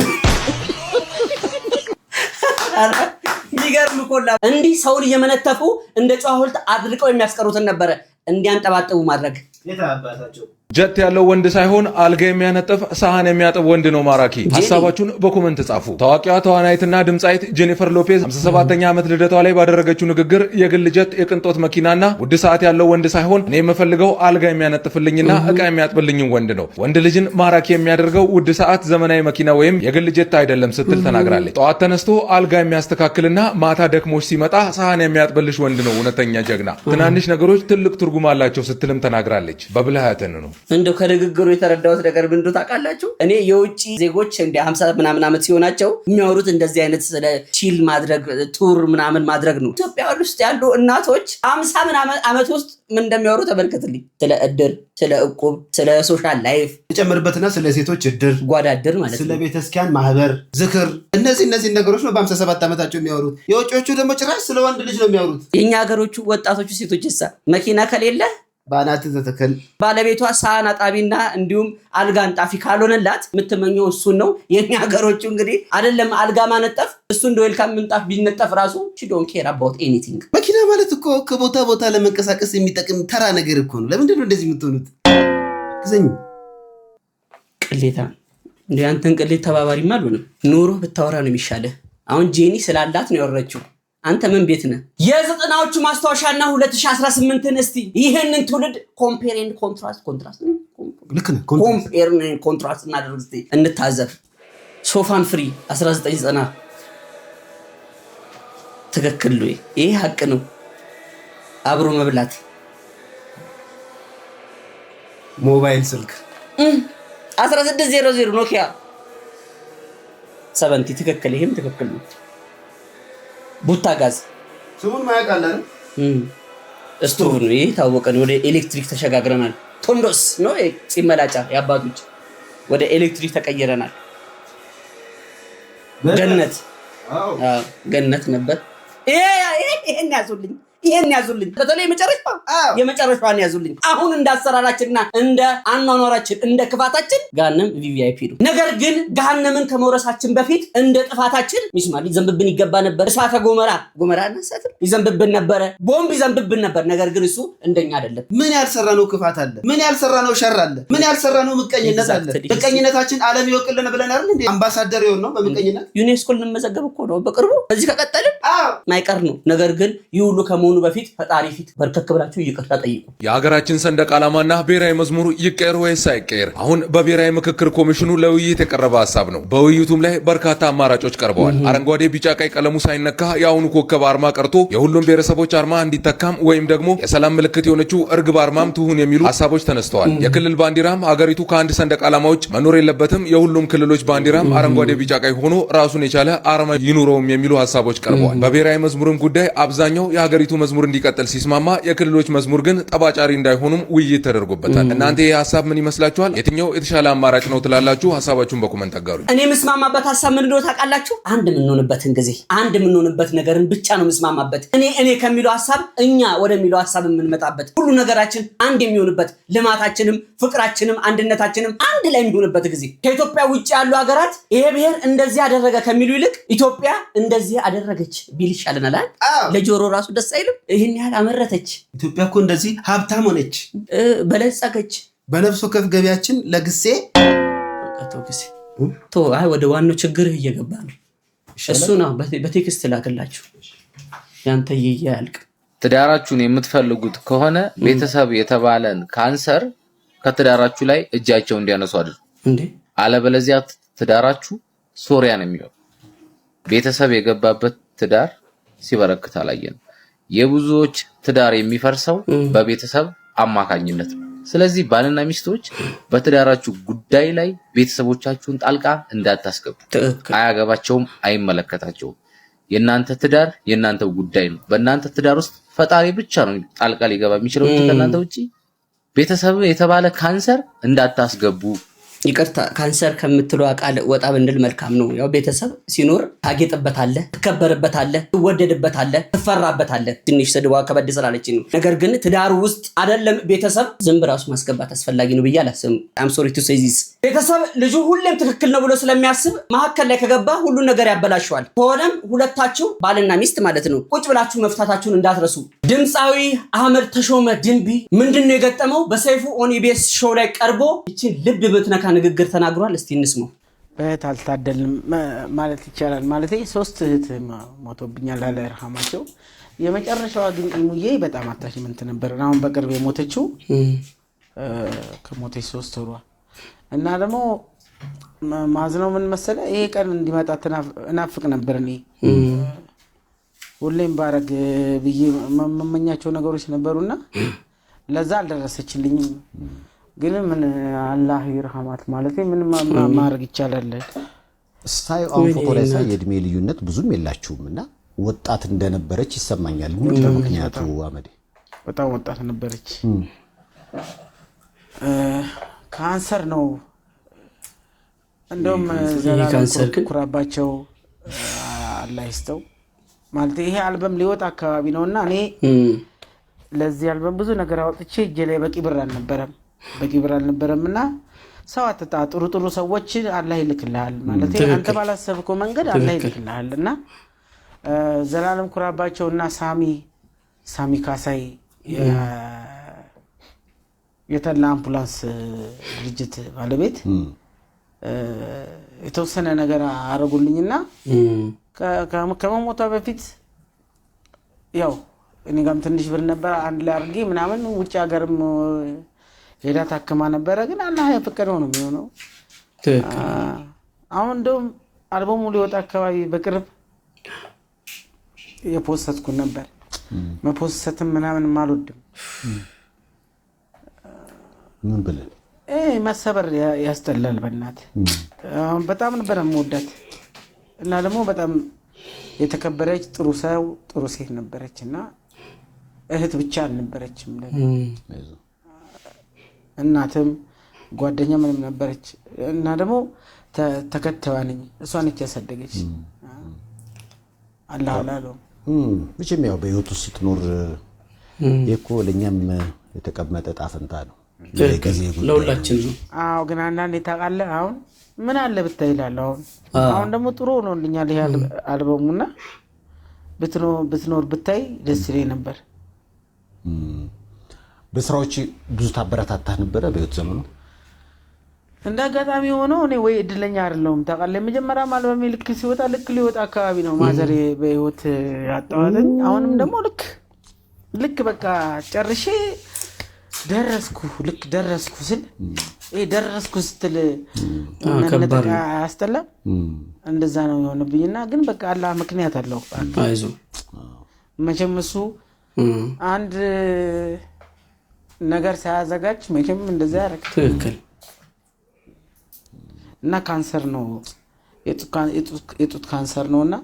ይገርም ኮላ እንዲህ ሰውን እየመነተፉ እንደ ጨዋ ሐውልት አድርቀው የሚያስቀሩትን ነበረ እንዲያንጠባጥቡ ማድረግ የታባታቸው ጀት ያለው ወንድ ሳይሆን አልጋ የሚያነጥፍ ሳህን የሚያጥብ ወንድ ነው ማራኪ። ሐሳባችሁን በኮሜንት ጻፉ። ታዋቂዋ ተዋናይትና ድምጻይት ጄኒፈር ሎፔዝ 57ኛ ዓመት ልደቷ ላይ ባደረገችው ንግግር የግል ጀት፣ የቅንጦት መኪናና ውድ ሰዓት ያለው ወንድ ሳይሆን እኔ የምፈልገው አልጋ የሚያነጥፍልኝና ዕቃ የሚያጥብልኝን ወንድ ነው። ወንድ ልጅን ማራኪ የሚያደርገው ውድ ሰዓት፣ ዘመናዊ መኪና ወይም የግል ጀት አይደለም ስትል ተናግራለች። ጠዋት ተነስቶ አልጋ የሚያስተካክልና ማታ ደክሞሽ ሲመጣ ሳህን የሚያጥብልሽ ወንድ ነው እውነተኛ ጀግና። ትናንሽ ነገሮች ትልቅ ትርጉም አላቸው ስትልም ተናግራለች። በብልሃትን ነው እንደው ከንግግሩ የተረዳሁት ነገር ምን እንደው ታውቃላችሁ? እኔ የውጪ ዜጎች እንደ 50 ምናምን ዓመት ሲሆናቸው የሚያወሩት እንደዚህ አይነት ስለ ቺል ማድረግ ቱር ምናምን ማድረግ ነው። ኢትዮጵያ ውስጥ ያሉ እናቶች 50 ምናምን ዓመት ውስጥ ምን እንደሚያወሩ ተመልከትልኝ። ስለ እድር፣ ስለ እቁብ፣ ስለ ሶሻል ላይፍ ተጨምርበትና ስለ ሴቶች እድር፣ ጓዳ እድር ማለት ነው፣ ስለ ቤተክርስቲያን ማህበር፣ ዝክር፣ እነዚህ ነገሮች ነው በ57 ዓመታቸው የሚያወሩት። የውጪዎቹ ደግሞ ጭራሽ ስለ ወንድ ልጅ ነው የሚያወሩት። የኛ ሀገሮቹ ወጣቶቹ ሴቶች መኪና ከሌለ ባናት ተተከል ባለቤቷ ሳህን አጣቢና እንዲሁም አልጋ አንጣፊ ካልሆነላት የምትመኘው እሱን ነው። የኛ ሀገሮቹ እንግዲህ አይደለም አልጋ ማነጠፍ እሱ እንደ ዌልካም ምንጣፍ ቢነጠፍ ራሱ she don't care about anything። መኪና ማለት እኮ ከቦታ ቦታ ለመንቀሳቀስ የሚጠቅም ተራ ነገር እኮ ነው። ለምንድን ነው እንደዚህ የምትሆኑት? ግዘኝ ቅሌታ እንዴ አንተን ቅሌት ተባባሪማ አልሆንም። ኑሮ ብታወራ ነው የሚሻለው። አሁን ጄኒ ስላላት ነው ያወራችው። አንተ ምን ቤት ነህ? የዘጠናዎቹ ማስታወሻና 2018ን እስቲ ይሄንን ትውልድ ኮምፔር ኤንድ ኮንትራስት ልክ ነህ ኮምፔር ኤንድ ኮንትራስት እናደርግ እስቲ እንታዘብ። ሶፋን ፍሪ 1990 ትክክል ነው። ይሄ ሀቅ ነው። አብሮ መብላት ሞባይል ስልክ 1600 ኖኪያ 70 ትክክል። ይሄም ትክክል ነው። ቡታ ጋዝ ስሙን ማያውቃል አይደል? ስቶቭ ነው። ይሄ ታወቀ ነው። ወደ ኤሌክትሪክ ተሸጋግረናል። ቶንዶስ ነው ሲመላጫ ያባቶች ወደ ኤሌክትሪክ ተቀየረናል። ገነት ገነት ነበር። ይሄን ያዙልኝ በተለይ የመጨረሻዋን ያዙልኝ። አሁን እንዳሰራራችንና እንደ አኗኗራችን እንደ ክፋታችን ገሃነም ቪቪአይፒ ነው። ነገር ግን ገሃነምን ከመውረሳችን በፊት እንደ ጥፋታችን ሚስማር ይዘንብብን ይገባ ነበር። እሳተ ጎመራ ነሰት ይዘንብብን ነበር። ቦምብ ይዘንብብን ነበር። ነገር ግን እሱ እንደኛ አይደለም። ምን ያልሰራነው ክፋት አለ? ምን ያልሰራነው ሸር አለ? ምን ያልሰራነው ምቀኝነት አለ? ምቀኝነታችን ዓለም ይወቅልን ብለን አይደል እንዴ አምባሳደር ይሆን ነው በምቀኝነት ዩኔስኮ ልንመዘገብ እኮ ነው በቅርቡ። በዚህ ከቀጠልን ማይቀር ነው። ነገር ግን ይሁሉ ከመሆኑ በፊት ፈጣሪ ፊት በርከክ ብላችሁ ይቅርታ ጠይቁ። የሀገራችን ሰንደቅ ዓላማና ብሔራዊ መዝሙሩ ይቀየር ወይስ አይቀየር? አሁን በብሔራዊ ምክክር ኮሚሽኑ ለውይይት የቀረበ ሀሳብ ነው። በውይይቱም ላይ በርካታ አማራጮች ቀርበዋል። አረንጓዴ፣ ቢጫ፣ ቀይ ቀለሙ ሳይነካ የአሁኑ ኮከብ አርማ ቀርቶ የሁሉም ብሔረሰቦች አርማ እንዲተካም ወይም ደግሞ የሰላም ምልክት የሆነችው እርግብ አርማም ትሁን የሚሉ ሀሳቦች ተነስተዋል። የክልል ባንዲራም ሀገሪቱ ከአንድ ሰንደቅ ዓላማ ውጭ መኖር የለበትም፣ የሁሉም ክልሎች ባንዲራም አረንጓዴ፣ ቢጫ፣ ቀይ ሆኖ ራሱን የቻለ አርማ ይኑረውም የሚሉ ሀሳቦች ቀርበዋል። በብሔራዊ መዝሙርም ጉዳይ አብዛኛው የሀገሪቱ መዝሙር እንዲቀጥል ሲስማማ የክልሎች መዝሙር ግን ጠባጫሪ እንዳይሆኑም ውይይት ተደርጎበታል። እናንተ ይህ ሀሳብ ምን ይመስላችኋል? የትኛው የተሻለ አማራጭ ነው ትላላችሁ? ሀሳባችሁን በኮመንት አጋሩ። እኔ የምስማማበት ሀሳብ ምን እንደሆነ ታውቃላችሁ? አንድ የምንሆንበትን ጊዜ አንድ የምንሆንበት ነገርን ብቻ ነው የምስማማበት። እኔ ከሚለው ሀሳብ እኛ ወደሚለው ሀሳብ የምንመጣበት ሁሉ ነገራችን አንድ የሚሆንበት ልማታችንም ፍቅራችንም አንድነታችንም አንድ ላይ የሚሆንበት ጊዜ ከኢትዮጵያ ውጭ ያሉ ሀገራት ይሄ ብሔር እንደዚህ አደረገ ከሚሉ ይልቅ ኢትዮጵያ እንደዚህ አደረገች ቢል ይሻለናል። ለጆሮ ራሱ ደስ አይልም? ይህን ያህል አመረተች ኢትዮጵያ እኮ እንደዚህ ሀብታም ሆነች፣ በለጸገች። በነፍስ ወከፍ ገቢያችን ለግሴ ወደ ዋናው ችግር እየገባ ነው። እሱ ነው በቴክስት ላክላችሁ ያንተ ያልቅ። ትዳራችሁን የምትፈልጉት ከሆነ ቤተሰብ የተባለን ካንሰር ከትዳራችሁ ላይ እጃቸው እንዲያነሱ አድርጉ። አለበለዚያ ትዳራችሁ ሶሪያ ነው የሚሆነው። ቤተሰብ የገባበት ትዳር ሲበረክት አላየንም። የብዙዎች ትዳር የሚፈርሰው በቤተሰብ አማካኝነት ነው። ስለዚህ ባልና ሚስቶች በትዳራችሁ ጉዳይ ላይ ቤተሰቦቻችሁን ጣልቃ እንዳታስገቡ። አያገባቸውም፣ አይመለከታቸውም። የናንተ ትዳር የናንተው ጉዳይ ነው። በእናንተ ትዳር ውስጥ ፈጣሪ ብቻ ነው ጣልቃ ሊገባ የሚችለው እንጂ ከናንተ ውጪ ቤተሰብ የተባለ ካንሰር እንዳታስገቡ። ይቅርታ ካንሰር ከምትለው ቃል ወጣ ብንል መልካም ነው። ያው ቤተሰብ ሲኖር ታጌጥበታለህ፣ ትከበርበታለህ፣ ትወደድበታለህ፣ ትፈራበታለህ። ትንሽ ስድቧ ከበድ ስላለች ነው። ነገር ግን ትዳሩ ውስጥ አይደለም ቤተሰብ ዝም ብራሱ ማስገባት አስፈላጊ ነው ብዬ አላስብም። አም ሶሪ ቱ ሴይ ዚስ። ቤተሰብ ልጁ ሁሌም ትክክል ነው ብሎ ስለሚያስብ መሀከል ላይ ከገባ ሁሉን ነገር ያበላሸዋል። ሆነም ሁለታችሁ ባልና ሚስት ማለት ነው ቁጭ ብላችሁ መፍታታችሁን እንዳትረሱ። ድምፃዊ አህመድ ተሾመ ድንቢ ምንድነው የገጠመው? በሰይፉ ኦን ኢቢኤስ ሾው ላይ ቀርቦ እቺን ልብ ብትነካ ንግግር ተናግሯል። እስቲ እንስማው። እህት አልታደልም ማለት ይቻላል። ማለት 3 እህት ሞቶብኛል አለ ይርሃማቸው። የመጨረሻዋ ግን ኢሙዬ በጣም አታችመንት ነበር። አሁን በቅርብ የሞተችው ከሞተች 3 ወሯ እና ደግሞ ማዝነው ምን መሰለ ይሄ ቀን እንዲመጣ እናፍቅ ነበር። እኔ ሁሌም ባረግ ብዬ መመኛቸው ነገሮች ነበሩና ለዛ አልደረሰችልኝም። ግን ምን አላህ ይርሃማት ማለት ምን ማድረግ ይቻላል? ሳይ አሁን ፎቶ ላይ ሳይ የእድሜ ልዩነት ብዙም የላችሁምና ወጣት እንደነበረች ይሰማኛል። ምን ምክንያቱ አመዴ? በጣም ወጣት ነበረች። ካንሰር ነው እንደውም ካንሰር ኩራባቸው አላህ ይስጠው ማለት ይሄ አልበም ሊወጣ አካባቢ ነውና እኔ ለዚህ አልበም ብዙ ነገር አወጥቼ እጄ ላይ በቂ ብር አልነበረምና ሰው አትጣ ጥሩ ሰዎች አላህ ይልክልሃል ማለት አንተ ባላሰብከው መንገድ አላህ ይልክልሃልና ዘላለም ኩራባቸውና ሳሚ ካሳይ የተላ አምቡላንስ ድርጅት ባለቤት የተወሰነ ነገር አረጉልኝና ከመሞቷ በፊት ያው እኔ ጋርም ትንሽ ብር ነበር አንድ ላይ አርጌ ምናምን ውጭ ሀገርም ሄዳ ታከማ ነበር። ግን አላህ ያፈቀደው ነው የሚሆነው። አሁን እንደውም አልበሙ ሊወጣ አካባቢ በቅርብ የፖስተትኩ ነበር። መፖስተትም ምናምን ማልወድም ምን ብለን መሰበር ያስጠላል። በእናት በጣም ነበር የምወዳት እና ደግሞ በጣም የተከበረች ጥሩ ሰው ጥሩ ሴት ነበረችና እህት ብቻ አልነበረችም። እናትም ጓደኛ ምንም ነበረች እና ደግሞ ተከታዋ ነኝ። እሷ ነች ያሳደገች። አላህ አላለው መቼም ያው በህይወት ውስጥ ስትኖር የኮ ለኛም የተቀመጠ ጣፈንታ ነው ለሁላችን ነው። አዎ ግን አንዳንዴ ታውቃለህ አሁን ምን አለ ብታይላል። አሁን ደግሞ ጥሩ ሆኖልኛል ይሄ አልበሙና ብትኖር ብታይ ደስ ይለኝ ነበር። በስራዎች ብዙ ታበረታታህ ነበር በህይወት ዘመኑ? እንደ አጋጣሚ ሆኖ እኔ ወይ እድለኛ አይደለሁም ታውቃለህ። መጀመሪያ አልበሜ ልክ ሲወጣ ልክ ሊወጣ አካባቢ ነው ማዘሬ በህይወት ያጣዋለኝ። አሁንም ደግሞ ልክ በቃ ጨርሼ ደረስኩ ስል ደረስኩ ስትል ከበረ አስተላም እንደዛ ነው የሆነብኝና ግን በቃ አላህ ምክንያት አለው። አይዞ መቼም እሱ አንድ ነገር ሳያዘጋጅ መቼም እንደዛ ያረክ ትክክል እና ካንሰር ነው የጡት ካንሰር ነውና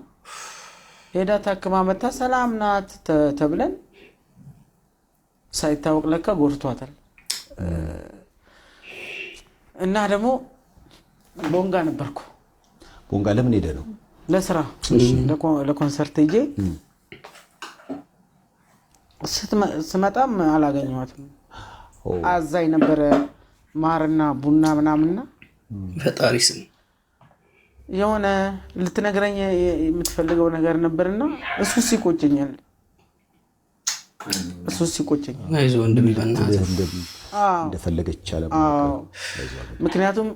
ሄዳ ታክማ መጣ ሰላም ናት ተብለን ሳይታወቅ ለካ ጎርቷታል። እና ደግሞ ቦንጋ ነበርኩ። ቦንጋ ለምን ሄደ ነው? ለስራ ለኮንሰርት ሄጄ ስመጣም አላገኘኋትም። አዛኝ ነበረ ማርና ቡና ምናምንና ፈጣሪ ስም የሆነ ልትነግረኝ የምትፈልገው ነገር ነበርና እሱስ ይቆጨኛል። አይዞ እንደሚበናት እንደፈለገች አለ። ምክንያቱም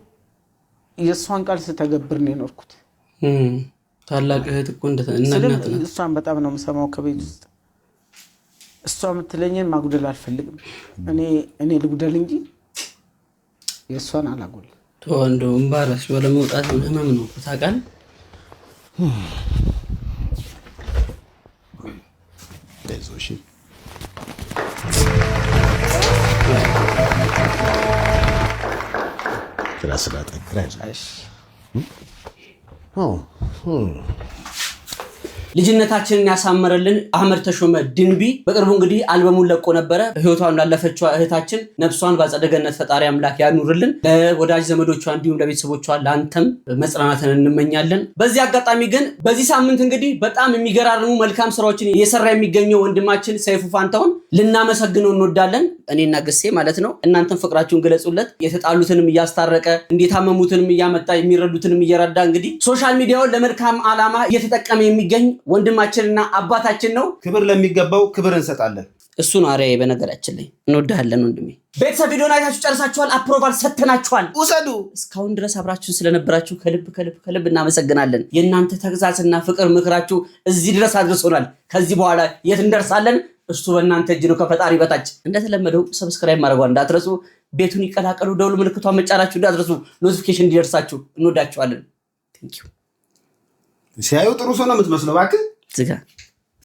የእሷን ቃል ስተገብር ነው የኖርኩት። ታላቅ እህት እኮ እንደናናት ነው። እሷን በጣም ነው የምሰማው ከቤት ውስጥ። እሷ የምትለኝን ማጉደል አልፈልግም። እኔ ልጉደል እንጂ የእሷን አላጎል ተወንዶ እምባራስ ወለ መውጣት ህመም ነው ታውቃለህ። ለዞሽ ራስ ላጠንክር። ልጅነታችንን ያሳመረልን አህመድ ተሾመ ድንቢ በቅርቡ እንግዲህ አልበሙን ለቆ ነበረ። ህይወቷን ላለፈችው እህታችን ነፍሷን በአጸደ ገነት ፈጣሪ አምላክ ያኑርልን። ለወዳጅ ዘመዶቿ እንዲሁም ለቤተሰቦቿ ላንተም መጽናናትን እንመኛለን። በዚህ አጋጣሚ ግን በዚህ ሳምንት እንግዲህ በጣም የሚገራርሙ መልካም ስራዎችን እየሰራ የሚገኘው ወንድማችን ሰይፉ ፋንታሁን ልናመሰግነው እንወዳለን። እኔና ግሴ ማለት ነው። እናንተም ፍቅራችሁን ገለጹለት። የተጣሉትንም እያስታረቀ እንዲታመሙትንም እያመጣ የሚረዱትንም እየረዳ እንግዲህ ሶሻል ሚዲያውን ለመልካም ዓላማ እየተጠቀመ የሚገኝ ወንድማችንና አባታችን ነው። ክብር ለሚገባው ክብር እንሰጣለን። እሱ ነው አሪያ። በነገራችን ላይ እንወዳለን ወንድሜ። ቤተሰብ ቪዲዮን አይታችሁ ጨርሳችኋል። አፕሮቫል ሰጥተናችኋል። ውሰዱ። እስካሁን ድረስ አብራችሁን ስለነበራችሁ ከልብ እናመሰግናለን። የእናንተ ተግዛዝና ፍቅር ምክራችሁ እዚህ ድረስ አድርሶናል። ከዚህ በኋላ የት እንደርሳለን? እሱ በእናንተ እጅ ነው ከፈጣሪ በታች። እንደተለመደው ሰብስክራይብ ማድረጓን እንዳትረሱ። ቤቱን ይቀላቀሉ። ደውል ምልክቷን መጫናችሁ እንዳትረሱ። ኖቲፊኬሽን እንዲደርሳችሁ። እንወዳችኋለን። ቴንክ ዩ። ሲያዩ ጥሩ ሰው ነው የምትመስለው። እባክህ ዝጋ።